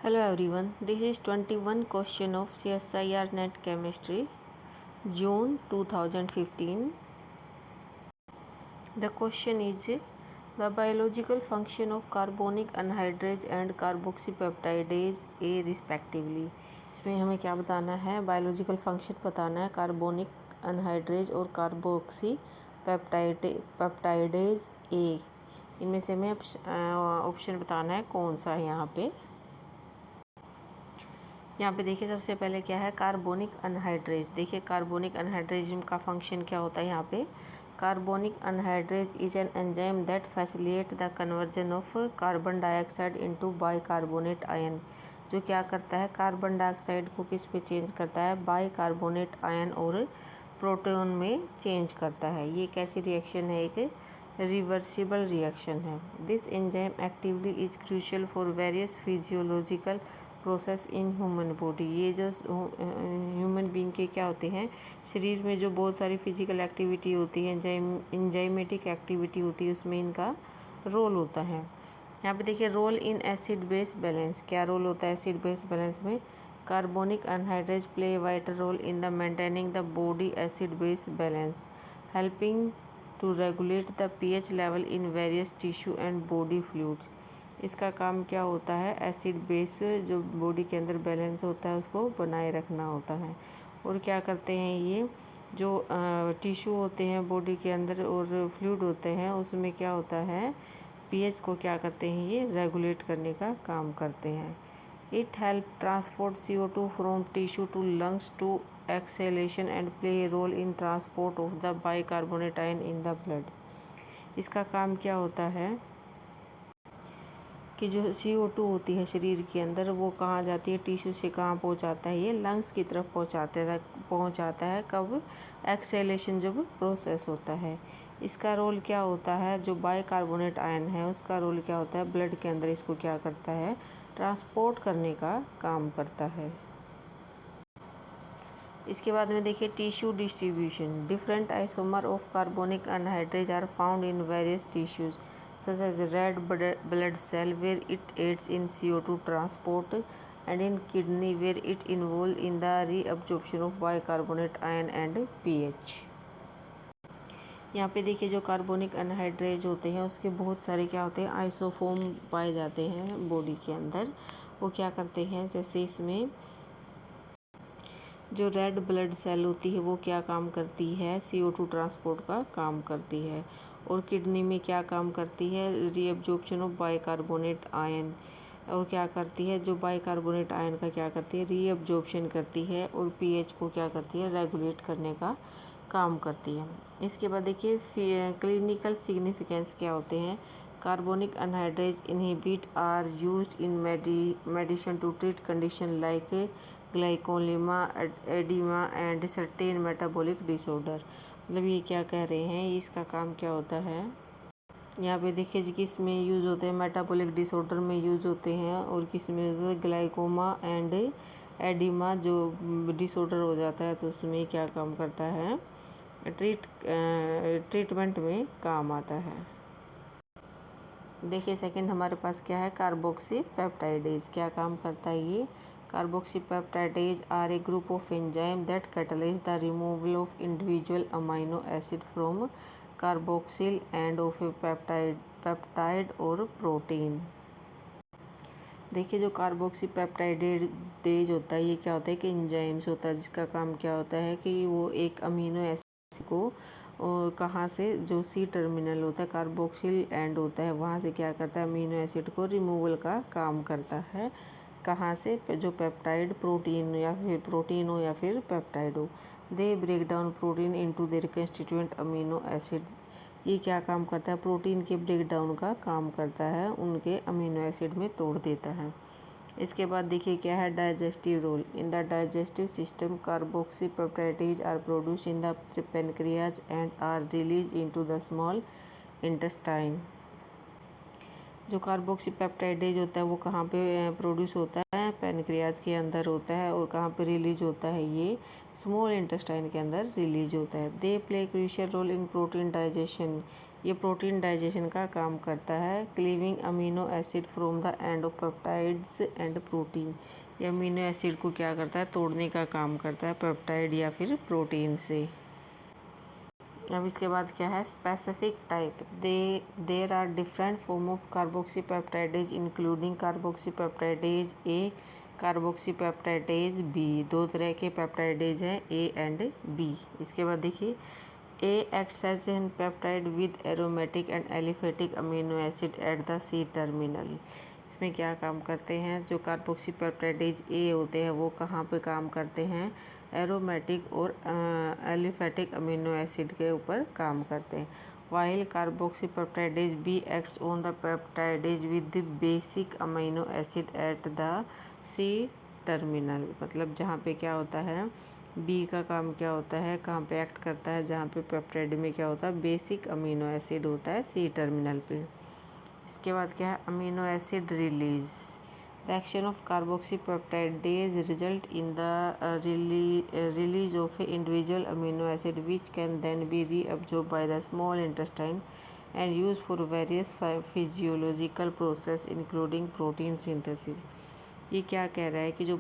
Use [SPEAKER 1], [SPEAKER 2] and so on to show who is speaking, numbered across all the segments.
[SPEAKER 1] Hello everyone, this is 21 question of CSIR Net Chemistry, June 2015. The question is the biological function of carbonic anhydrase and carboxypeptidase A respectively. इसमें हमें क्या बताना है, biological function बताना है carbonic anhydrase और carboxy peptidase ए। इनमें से हमें ऑप्शन बताना है कौन सा है यहाँ पे देखिए सबसे पहले क्या है कार्बोनिक अनहाइड्रेज। देखिए कार्बोनिक अनहाइड्रेज का फंक्शन क्या होता है यहाँ पे। Carbonic anhydrase is an enzyme that facilitate the conversion of carbon dioxide into bicarbonate ion. जो क्या करता है कार्बन डाइऑक्साइड को किस पे चेंज करता है, बाइकार्बोनेट आयन और प्रोटॉन में चेंज करता है। ये कैसी रिएक्शन है, एक रिवर्सिबल रिएक्शन है। This enzyme actively is crucial for various physiological process in human body. ये जो ह्यूमन बीइंग के क्या होते हैं, शरीर में जो बहुत सारी फिजिकल एक्टिविटी होती है, एंजाइमेटिक एक्टिविटी होती है, उसमें इनका रोल होता है। यहाँ पे देखिए role in acid base balance. क्या रोल होता है एसिड बेस बैलेंस में? Carbonic anhydrase play vital role in the maintaining the body acid base balance, helping to regulate the pH level in various tissue and body fluids. इसका काम क्या होता है, acid base जो body के अंदर balance होता है उसको बनाए रखना होता है। और क्या करते हैं ये जो टिश्यू होते हैं बॉडी के अंदर और फ्लूइड होते हैं उसमें क्या होता है, pH को क्या करते हैं ये रेगुलेट करने का काम करते हैं। It help transport CO2 from tissue to lungs to exhalation and play a role in transport of the bicarbonate ion in the blood. इसका काम क्या होता है कि जो CO2 होती है शरीर के अंदर वो कहाँ जाती है, टिश्यू से कहाँ पहुँचाता है, ये लंग्स की तरफ पहुँचाता है। कब? एक्सेलेशन जब प्रोसेस होता है। इसका रोल क्या होता है, जो बाइकार्बोनेट आयन है उसका रोल क्या होता है, ब्लड के अंदर इसको क्या करता है, ट्रांसपोर्ट करने का काम करता है। इसके बाद में देखिए tissue distribution. Different isomer of carbonic anhydrase are found in various tissues such as red blood cell where it aids in CO2 transport and in kidney where it involved in the reabsorption of bicarbonate ion and pH। यहाँ पे देखिए जो carbonic anhydrase होते हैं उसके बहुत सारे क्या होते हैं आइसोफॉर्म पाए जाते हैं बॉडी के अंदर। वो क्या करते हैं, जैसे इसमें जो रेड ब्लड सेल होती है वो क्या काम करती है, CO2 ट्रांसपोर्ट का काम करती है। और किडनी में क्या काम करती है, रीअब्जॉर्प्शन ऑफ बाइकार्बोनेट आयन। और क्या करती है, जो बाइकार्बोनेट आयन का क्या करती है, रीअब्जॉर्प्शन करती है और pH को क्या करती है, रेगुलेट करने का काम करती है। इसके बाद देखिए क्लिनिकल सिग्निफिकेंस क्या होते हैं। Carbonic anhydrase inhibit are used in medicine to treat condition like glaucoma, oedema and certain metabolic disorder. मतलब ये क्या कह रहे हैं, इसका काम क्या होता है। यहाँ पे देखिए किस में यूज़ होते हैं, मेटाबॉलिक डिसऑर्डर में यूज़ होते हैं। और किस में यूज़ होते हैं, ग्लाइकोमा एंड एडिमा जो डिसऑर्डर हो जाता है तो उसमें क्या काम करता है, ट्रीटमेंट में काम आता है। देखिए सेकंड हमारे पास क्या है, कार्बोक्सी पेप्टाइडेज। क्या काम करता है ये, carboxypeptidase are a group of enzymes that catalyze the removal of individual amino acid from carboxyl end of a peptide or protein। देखिए जो कार्बोक्सीपेप्टाइडेज होता है ये क्या होता है कि एंजाइम्स होता है जिसका काम क्या होता है कि वो एक अमीनो एसिड को कहाँ से, जो C टर्मिनल होता है कार्बोक्सिल एंड होता है वहाँ से क्या करता है, अमीनो एसिड को रिमूवल का काम करता है। कहाँ से, जो पेप्टाइड प्रोटीन या फिर प्रोटीन हो या फिर पेप्टाइड हो। They break down protein into their constituent amino acid. ये क्या काम करता है, प्रोटीन के ब्रेक डाउन का काम करता है, उनके अमीनो एसिड में तोड़ देता है। इसके बाद देखिए क्या है, digestive role. In the digestive system carboxypeptidase are produce in the pancreas and are release into the small intestine. जो कार्बोक्सीपेप्टाइडेज होता है वो कहाँ पे प्रोड्यूस होता है, पेनक्रियाज के अंदर होता है। और कहाँ पे रिलीज होता है, ये स्मॉल इंटेस्टाइन के अंदर रिलीज होता है। They play crucial role in protein digestion. ये प्रोटीन डाइजेशन का काम करता है। Cleaving amino acid from the end of peptides and protein, ये अमीनो एसिड को क्या करता है, तोड़ने का काम करता है पेप्टाइड या फिर प्रोटीन से। अब इसके बाद क्या है, specific type. There are different form of carboxypeptidase including carboxypeptidase A, carboxypeptidase B. दो तरह के पेप्टाइडेज हैं, ए एंड बी। इसके बाद देखिए, A acts as an peptide with aromatic and aliphatic amino acid at the C terminal. इसमें क्या काम करते हैं, जो कार्बोक्सीपेप्टाइडेज ए होते हैं वो कहाँ पे काम करते हैं, एरोमेटिक और एलिफेटिक अमीनो एसिड के ऊपर काम करते हैं। While carboxypeptidase B acts on the peptidase with the basic amino acid at the C terminal. मतलब जहाँ पे क्या होता है, बी का काम क्या होता है, कहाँ पे एक्ट करता है, जहाँ पे पेप्टाइड में क्या होता है, बेसिक अमीनो एसिड होता है सी टर्मिनल पे। इसके बाद क्या है, amino acid release. The action of carboxypeptidase result in the release of a individual amino acid which can then be reabsorb by the small intestine and use for various physiological process including protein synthesis. ये क्या कह रहा है कि जो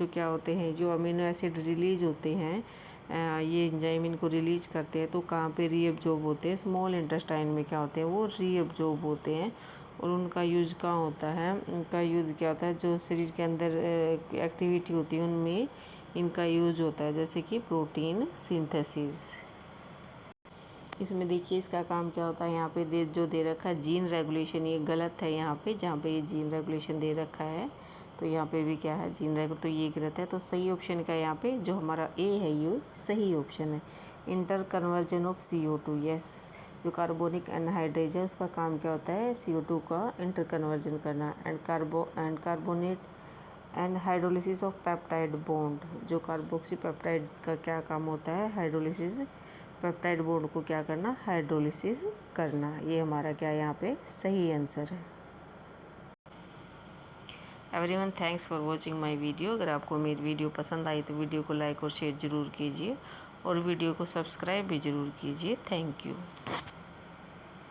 [SPEAKER 1] क्या होते हैं, जो अमीनो एसिड रिलीज होते हैं, ये एंजाइम इनको रिलीज करते हैं, तो कहाँ पे रीअब्जॉर्ब होते हैं, स्मॉल इंटेस्टाइन में क्या होते हैं, वो रीअब्जॉर्ब होते हैं। और उनका यूज कहाँ होता है, उनका यूज क्या होता है, जो शरीर के अंदर एक्टिविटी होती है उनमें इनका यूज होता है, जैसे कि प्रोटीन सिंथेसिस। इसमें देखिए इसका काम क्या होता है, यहाँ पे जो दे रखा है जीन रेगुलेशन, ये गलत है यहाँ पे, जहाँ पे ये जीन रेगुलेशन दे रखा है तो यहाँ पे भी क्या है, जीन रेगुलेशन, तो ये गलत है। तो सही ऑप्शन का यहाँ पे जो हमारा ए है ये सही ऑप्शन है। Inter conversion of CO2, yes. जो कार्बोनिक एनहाइड्रेज है उसका काम क्या होता है, CO2 का इंटर कन्वर्जन करना। And carbonate and hydrolysis of peptide bond, जो कार्बोक्सीपेप्टाइड का क्या काम होता है, हाइड्रोलिसिस, पेप्टाइड बॉन्ड को क्या करना, हाइड्रोलिसिस करना। ये हमारा क्या यहाँ पे सही आंसर है। Everyone, thanks for watching my video. अगर आपको मेरी वीडियो पसंद आई तो वीडियो को लाइक और शेयर ज़रूर कीजिए और वीडियो को सब्सक्राइब भी ज़रूर कीजिए। Thank you.